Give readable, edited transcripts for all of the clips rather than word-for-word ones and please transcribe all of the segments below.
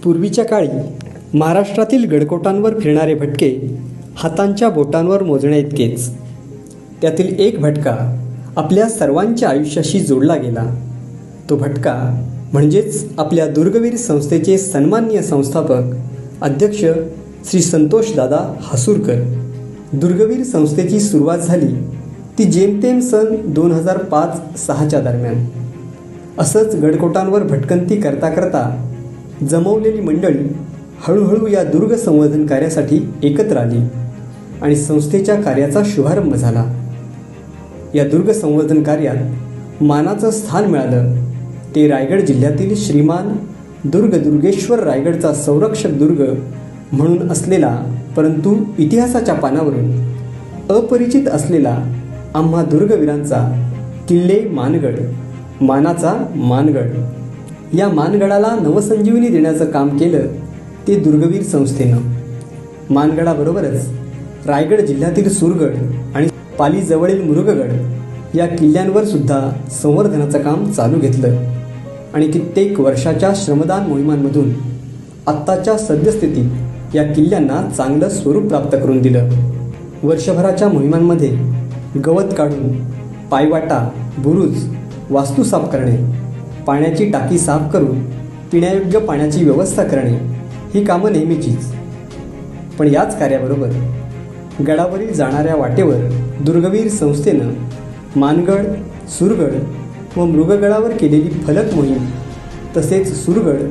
पूर्वीच्या काळी महाराष्ट्रातील गडकोटांवर फिरणारे भटके हातांच्या बोटांवर मोजण्याइतकेच. त्यातील एक भटका आपल्या सर्वांच्या आयुष्याशी जोडला गेला. तो भटका म्हणजेच आपल्या दुर्गवीर संस्थेचे सन्माननीय संस्थापक अध्यक्ष श्री संतोषदादा हासूरकर. दुर्गवीर संस्थेची सुरुवात झाली ती जेमतेम सन 2005-06च्या दरम्यान. असंच गडकोटांवर भटकंती करता करता जमवलेली मंडळी हळूहळू या दुर्ग संवर्धन कार्यासाठी एकत्र आली आणि संस्थेच्या कार्याचा शुभारंभ झाला. या दुर्ग संवर्धन कार्यात मानाचं स्थान मिळालं ते रायगड जिल्ह्यातील श्रीमान दुर्गेश्वर रायगडचा संरक्षक दुर्ग म्हणून असलेला, परंतु इतिहासाच्या पानावरून अपरिचित असलेला आम्हा दुर्गवीरांचा किल्ले मानगड, मानाचा मानगड. या मानगडाला नवसंजीवनी देण्याचं काम केलं ते दुर्गवीर संस्थेनं. मानगडाबरोबरच रायगड जिल्ह्यातील सुरगड आणि पालीजवळील मुरुगगड या किल्ल्यांवर सुद्धा संवर्धनाचं काम चालू घेतलं आणि कित्येक वर्षाच्या श्रमदान मोहिमांमधून आत्ताच्या सद्यस्थितीत या किल्ल्यांना चांगलं स्वरूप प्राप्त करून दिलं. वर्षभराच्या मोहिमांमध्ये गवत काढून पायवाटा, बुरुज, वास्तू साफ करणे, पाण्याची टाकी साफ करून पिण्यायोग्य पाण्याची व्यवस्था करणे ही कामं नेहमीचीच. पण याच कार्याबरोबर गडावरील जाणाऱ्या वाटेवर दुर्गवीर संस्थेनं मानगड, सुरगड व मृगगडावर केलेली फलक मोहीम, तसेच सुरगड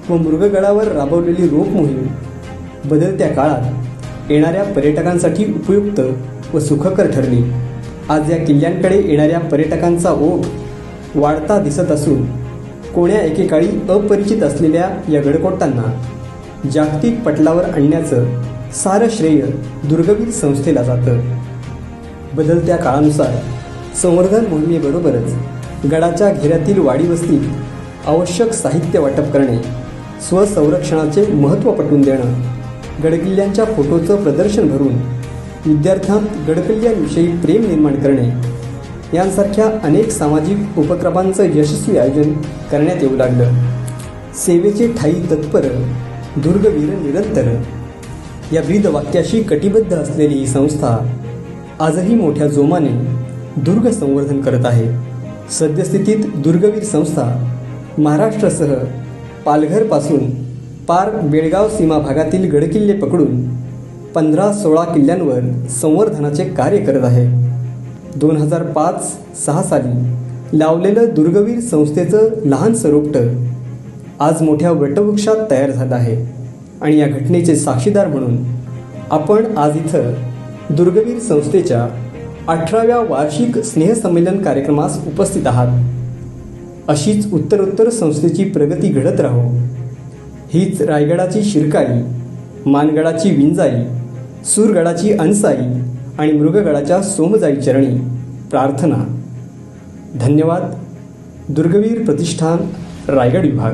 व मृगगडावर राबवलेली रोप मोहीम बदलत्या काळात येणाऱ्या पर्यटकांसाठी उपयुक्त व सुखकर ठरली. आज या किल्ल्यांकडे येणाऱ्या पर्यटकांचा ओघ वाढता दिसत असून कोण्या एकेकाळी अपरिचित असलेल्या या गडकोटांना जागतिक पटलावर आणण्याचं सारं श्रेय दुर्गवीर संस्थेला जातं. बदलत्या काळानुसार संवर्धन मोहिमेबरोबरच गडाच्या घेऱ्यातील वाडी वस्तीत आवश्यक साहित्य वाटप करणे, स्वसंरक्षणाचे महत्त्व पटवून देणं, गडकिल्ल्यांच्या फोटोचं प्रदर्शन भरून विद्यार्थ्यांत गडकिल्ल्यांविषयी प्रेम निर्माण करणे यांसारख्या अनेक सामाजिक उपक्रमांचं यशस्वी आयोजन करण्यात येऊ लागलं. सेवेचे ठायी तत्पर, दुर्गवीर निरंतर या ब्रीद वाक्याशी कटिबद्ध असलेली ही संस्था आजही मोठ्या जोमाने दुर्ग संवर्धन करत आहे. सद्यस्थितीत दुर्गवीर संस्था महाराष्ट्रासह पालघरपासून पार बेळगाव सीमा भागातील गडकिल्ले पकडून 15-16 किल्ल्यांवर संवर्धनाचे कार्य करत आहे. 2005-06 साली लावलेलं दुर्गवीर संस्थेचं लहानसं रोपटं आज मोठ्या वटवृक्षात तयार झालं आहे आणि या घटनेचे साक्षीदार म्हणून आपण आज इथं दुर्गवीर संस्थेच्या 18व्या वार्षिक स्नेहसंमेलन कार्यक्रमास उपस्थित आहात. अशीच उत्तरोत्तर संस्थेची प्रगती घडत राहो, हीच रायगडाची शिरकाई, मानगडाची विंजाई, सुरगडाची अनसाई आणि मृगगडाच्या सोमजाई चरणी प्रार्थना. धन्यवाद. दुर्गवीर प्रतिष्ठान, रायगड विभाग.